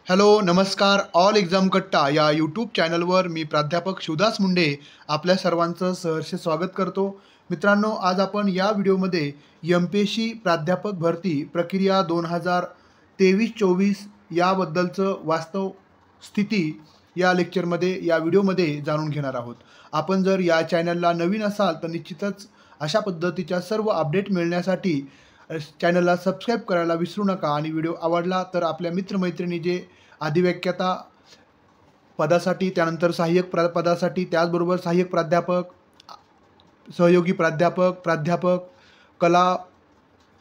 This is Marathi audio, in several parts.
हॅलो, नमस्कार. ऑल एक्झाम कट्टा या यूट्यूब चॅनलवर मी प्राध्यापक शिवदास मुंडे आपल्या सर्वांचं सहर्ष स्वागत करतो. मित्रांनो, आज आपण या व्हिडिओमध्ये एम-पी-एस-सी प्राध्यापक भरती प्रक्रिया 2023-24 याबद्दलचं वास्तव स्थिती या लेक्चरमध्ये, या व्हिडिओमध्ये जाणून घेणार आहोत. आपण जर या चॅनलला नवीन असाल तर निश्चितच अशा पद्धतीच्या सर्व अपडेट मिळण्यासाठी चॅनलला सबस्क्राईब करायला विसरू नका आणि व्हिडिओ आवडला तर आपल्या मित्रमैत्रिणी जे अधिव्याख्याता पदासाठी, त्यानंतर सहाय्यक पदासाठी, त्याचबरोबर सहाय्यक प्राध्यापक, सहयोगी प्राध्यापक, प्राध्यापक, कला,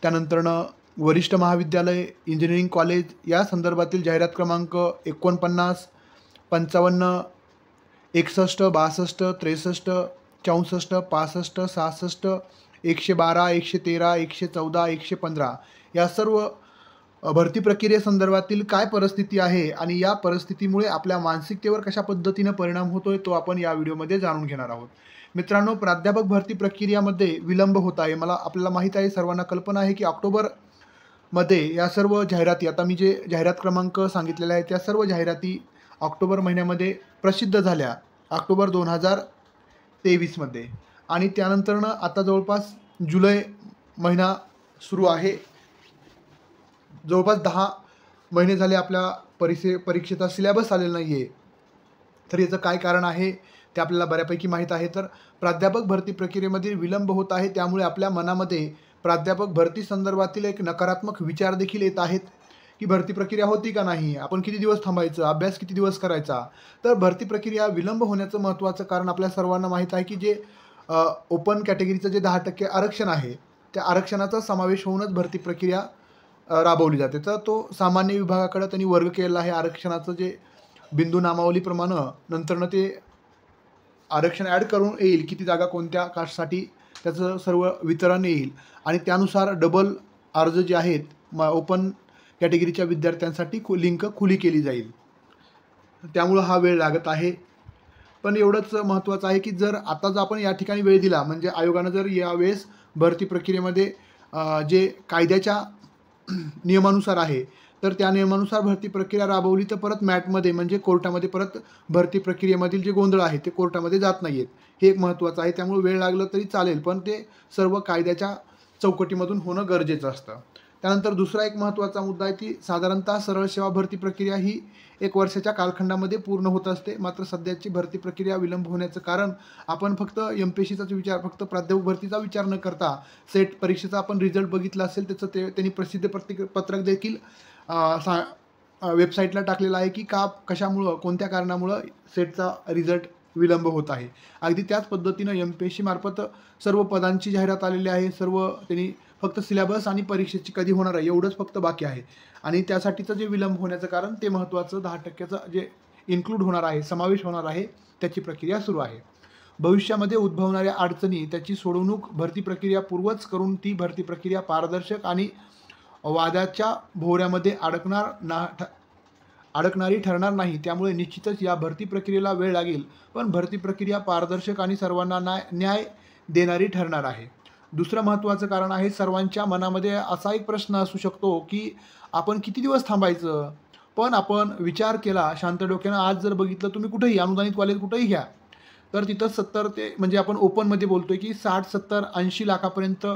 त्यानंतरनं वरिष्ठ महाविद्यालय, इंजिनिअरिंग कॉलेज या संदर्भातील जाहिरात क्रमांक 49, 55, 61, 62, 63, 64, 65, 66, 112, 113, 114, 115 या सर्व भरती प्रक्रियेसंदर्भातील काय परिस्थिती आहे आणि या परिस्थितीमुळे आपल्या मानसिकतेवर कशा पद्धतीनं परिणाम होतोय तो आपण या व्हिडिओमध्ये जाणून घेणार आहोत. मित्रांनो, प्राध्यापक भरती प्रक्रियामध्ये विलंब होत आहे. आपल्याला माहीत आहे, सर्वांना कल्पना आहे की ऑक्टोबरमध्ये या सर्व जाहिराती, आता मी जे जाहिरात क्रमांक सांगितलेले आहेत त्या सर्व जाहिराती ऑक्टोबर महिन्यामध्ये प्रसिद्ध झाल्या, ऑक्टोबर 2023मध्ये. आणि त्यानंतरनं आता जवळपास जुलै महिना सुरू आहे. जवळपास 10 महिने झाले आपल्या परीक्षेचा सिलेबस आलेला नाही आहे. तर याचं काय कारण आहे ते आपल्याला बऱ्यापैकी माहीत आहे. तर प्राध्यापक भरती प्रक्रियेमध्ये विलंब होत आहे, त्यामुळे आपल्या मनामध्ये प्राध्यापक भरती संदर्भातील एक नकारात्मक विचार देखील येत आहेत की भरती प्रक्रिया होती का नाही, आपण किती दिवस थांबायचं, अभ्यास किती दिवस करायचा. तर भरती प्रक्रिया विलंब होण्याचं महत्त्वाचं कारण आपल्या सर्वांना माहीत आहे की जे ओपन कॅटेगरीचं जे 10% आरक्षण आहे त्या आरक्षणाचा समावेश होऊनच भरती प्रक्रिया राबवली जाते. तर तो सामान्य विभागाकडे त्यांनी वर्ग केलेला आहे आरक्षणाचं, जे बिंदू नामावलीप्रमाणे नंतरनं ते आरक्षण ॲड करून येईल, किती जागा कोणत्या कास्टसाठी त्याचं सर्व वितरण येईल आणि त्यानुसार डबल अर्ज जे आहेत ओपन कॅटेगरीच्या विद्यार्थ्यांसाठी लिंक खुली केली जाईल. त्यामुळं हा वेळ लागत आहे. पण एवढंच महत्त्वाचं आहे की जर आपण या ठिकाणी वेळ दिला, म्हणजे आयोगानं जर यावेळेस भरती प्रक्रियेमध्ये जे कायद्याच्या नियमानुसार आहे तर त्या नियमानुसार भरती प्रक्रिया राबवली तर परत मॅटमध्ये, म्हणजे कोर्टामध्ये परत भरती प्रक्रियेमधील जे गोंधळ आहे ते कोर्टामध्ये जात नाही आहेत. हे एक महत्त्वाचं आहे. त्यामुळे वेळ लागलं तरी चालेल, पण ते सर्व कायद्याच्या चौकटीमधून होणं गरजेचं असतं. त्यानंतर दुसरा एक महत्त्वाचा मुद्दा आहे की साधारणतः सरळ सेवा भरती प्रक्रिया ही 1 वर्षाच्या कालखंडामध्ये पूर्ण होत असते. मात्र सध्याची भरती प्रक्रिया विलंब होण्याचं कारण आपण फक्त एम-पी-एस-सीचाच विचार, फक्त प्राध्यापक भरतीचा विचार न करता सेट परीक्षेचा आपण रिझल्ट बघितला असेल, त्याचं त्यांनी प्रसिद्ध पत्रक देखील वेबसाईटला टाकलेलं आहे की कशामुळं, कोणत्या कारणामुळं सेटचा रिझल्ट विलंब होत आहे. अगदी त्याच पद्धतीनं एम-पी-एस-सी मार्फत सर्व पदांची जाहिरात आलेली आहे. सर्व त्यांनी फक्त सिलेबस आणि परीक्षेची कधी होणार आहे एवढंच फक्त बाकी आहे आणि त्यासाठीचं जे विलंब होण्याचं कारण ते महत्त्वाचं 10%चं जे इन्क्लूड होणार आहे, समावेश होणार आहे, त्याची प्रक्रिया सुरू आहे. भविष्यामध्ये उद्भवणाऱ्या अडचणी त्याची सोडवणूक भरती प्रक्रिया पूर्वच करून ती भरती प्रक्रिया पारदर्शक आणि वादाच्या भोवऱ्यामध्ये अडकणारी ठरणार नाही. त्यामुळे निश्चितच या भरती प्रक्रियेला वेळ लागेल, पण भरती प्रक्रिया पारदर्शक आणि सर्वांना न्याय देणारी ठरणार आहे. दुसरं महत्त्वाचं कारण आहे, सर्वांच्या मनामध्ये असा एक प्रश्न असू शकतो की आपण किती दिवस थांबायचं. पण आपण विचार केला शांत डोक्यानं, आज जर बघितलं तुम्ही कुठेही अनुदानित कॉलेज कुठेही घ्या तर तिथं 70 ते, म्हणजे आपण ओपनमध्ये बोलतोय की 60, 70, 80 लाखापर्यंत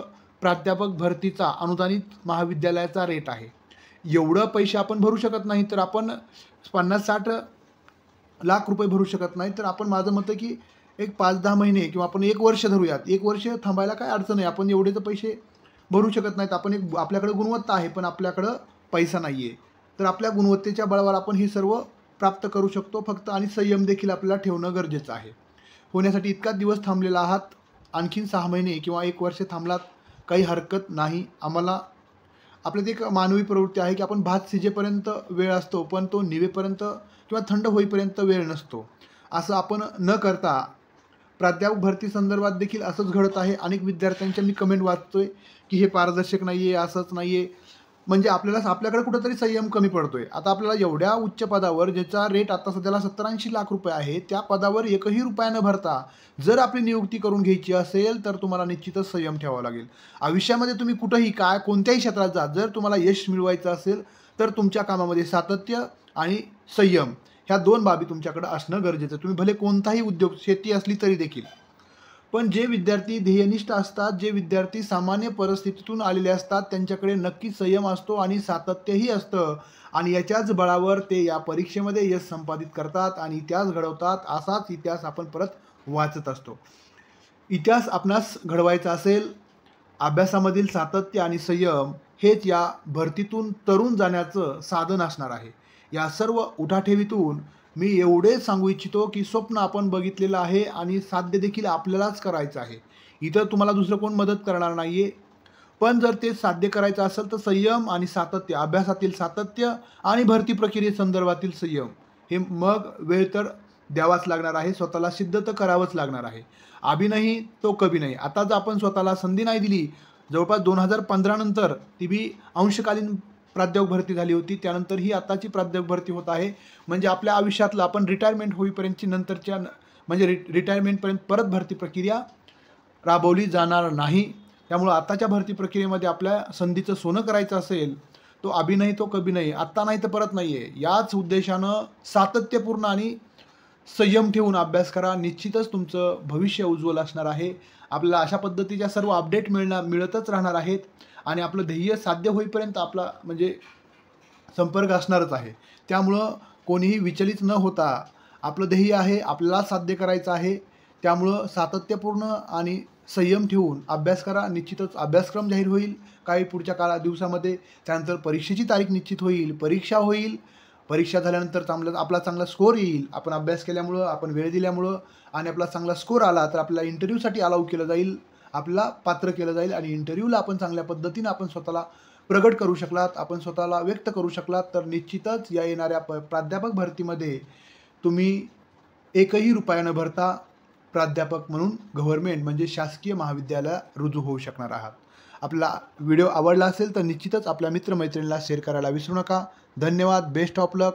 प्राध्यापक भरतीचा अनुदानित महाविद्यालयाचा रेट आहे. एवढं पैसे आपण भरू शकत नाही, तर आपण 50-60 लाख रुपये भरू शकत नाही. तर आपण, माझं मत आहे की एक 5-10 महिने किंवा आपण 1 वर्ष धरूयात. 1 वर्ष थांबायला काय अडचण आहे. आपण एवढे तर पैसे भरू शकत नाहीत. आपण आपल्याकडे गुणवत्ता आहे, पण आपल्याकडं पैसा नाही आहे. तर आपल्या गुणवत्तेच्या बळावर आपण हे सर्व प्राप्त करू शकतो फक्त, आणि संयम देखील आपल्याला ठेवणं गरजेचं आहे. होण्यासाठी इतकाच दिवस थांबलेला आहात, आणखीन 6 महिने किंवा 1 वर्ष थांबलात काही हरकत नाही. आपल्यात एक मानवी प्रवृत्ती आहे की आपण भात शिजेपर्यंत वेळ असतो, पण तो निवेपर्यंत किंवा थंड होईपर्यंत वेळ नसतो. असं आपण न करता प्राध्यापक भरती संदर्भात देखील असंच घडत आहे. अनेक विद्यार्थ्यांच्या मी कमेंट वाचतोय की हे पारदर्शक नाही आहे, असंच नाही आहे. म्हणजे आपल्याकडे कुठंतरी संयम कमी पडतोय. आता आपल्याला एवढ्या उच्च पदावर, ज्याचा रेट आता सध्याला 70-80 लाख रुपये आहे, त्या पदावर एकही रुपया न भरता जर आपली नियुक्ती करून घ्यायची असेल तर तुम्हाला निश्चितच संयम ठेवावा लागेल. आयुष्यामध्ये तुम्ही कुठंही कोणत्याही क्षेत्रात जा, जर तुम्हाला यश मिळवायचं असेल तर तुमच्या कामामध्ये सातत्य आणि संयम ह्या 2 बाबी तुमच्याकडे असणं गरजेचं आहे. तुम्ही भले कोणताही उद्योग, शेती असली तरी देखील. पण जे विद्यार्थी ध्येयनिष्ठ असतात, जे विद्यार्थी सामान्य परिस्थितीतून आलेले असतात, त्यांच्याकडे नक्कीच संयम असतो आणि सातत्यही असतं आणि याच्याच बळावर ते या परीक्षेमध्ये यश संपादित करतात आणि इतिहास घडवतात. असाच इतिहास आपण परत वाचत असतो. इतिहास आपणास घडवायचा असेल, अभ्यासामधील सातत्य आणि संयम हेच या भरतीतून तरुण जाण्याचं साधन असणार आहे. या सर्व उठाठेवीतून मी एवढेच सांगू इच्छितो, की स्वप्न आपण बघितलेलं आहे आणि साध्य देखील आपल्यालाच करायचं आहे. इतर तुम्हाला दुसरं कोण मदत करणार नाहीये. पण जर ते साध्य करायचं असेल तर संयम आणि सातत्य, अभ्यासातील सातत्य आणि भरती प्रक्रियेसंदर्भातील संयम हे मग वेळ तर द्यावाच लागणार आहे. स्वतःला सिद्ध तर करावंच लागणार आहे. अभी नाही तो कभी नाही. आता जर आपण स्वतःला संधी नाही दिली, जवळपास 2015 नंतर ती बी अंशकालीन प्राध्यापक भरती झाली होती. त्यानंतर ही आताची प्राध्यापक भरती होत आहे. म्हणजे आपल्या आयुष्यातलं आपण रिटायरमेंट होईपर्यंतची नंतरच्या म्हणजे रिटायरमेंटपर्यंत परत भरती प्रक्रिया राबवली जाणार नाही. त्यामुळं आताच्या भरती प्रक्रियेमध्ये आपल्या संधीचं सोनं करायचं असेल, तो अभी नाही तो कभी नाही. आत्ता नाही तर परत नाही आहे. याच उद्देशानं सातत्यपूर्ण आणि संयम ठेवून अभ्यास करा. निश्चितच तुमचं भविष्य उज्ज्वल असणार आहे. आपल्याला अशा पद्धतीच्या सर्व अपडेट मिळतच राहणार आहेत आणि आपलं ध्येय साध्य होईपर्यंत आपला म्हणजे संपर्क असणारच आहे. त्यामुळं कोणीही विचलित न होता आपलं ध्येय आहे, आपल्याला साध्य करायचं आहे. त्यामुळं सातत्यपूर्ण आणि संयम ठेवून अभ्यास करा. निश्चितच अभ्यासक्रम जाहीर होईल काही पुढच्या दिवसामध्ये. त्यानंतर परीक्षेची तारीख निश्चित होईल, परीक्षा होईल. परीक्षा झाल्यानंतर आपला चांगला स्कोर येईल. आपण अभ्यास केल्यामुळं, आपण वेळ दिल्यामुळं आणि आपला चांगला स्कोर आला तर आपल्याला इंटरव्ह्यूसाठी अलाउ केलं जाईल, आपल्याला पात्र केलं जाईल आणि इंटरव्ह्यूला आपण चांगल्या पद्धतीनं आपण स्वतःला प्रगट करू शकलात, आपण स्वतःला व्यक्त करू शकलात तर निश्चितच या येणाऱ्या प्राध्यापक भरतीमध्ये तुम्ही एकही रुपया न भरता प्राध्यापक म्हणून गव्हर्नमेंट म्हणजे शासकीय महाविद्यालयात रुजू होऊ शकणार आहात. आपला व्हिडिओ आवडला असेल तर निश्चितच आपल्या मित्रमैत्रिणीला शेअर करायला विसरू नका. धन्यवाद. Best of luck.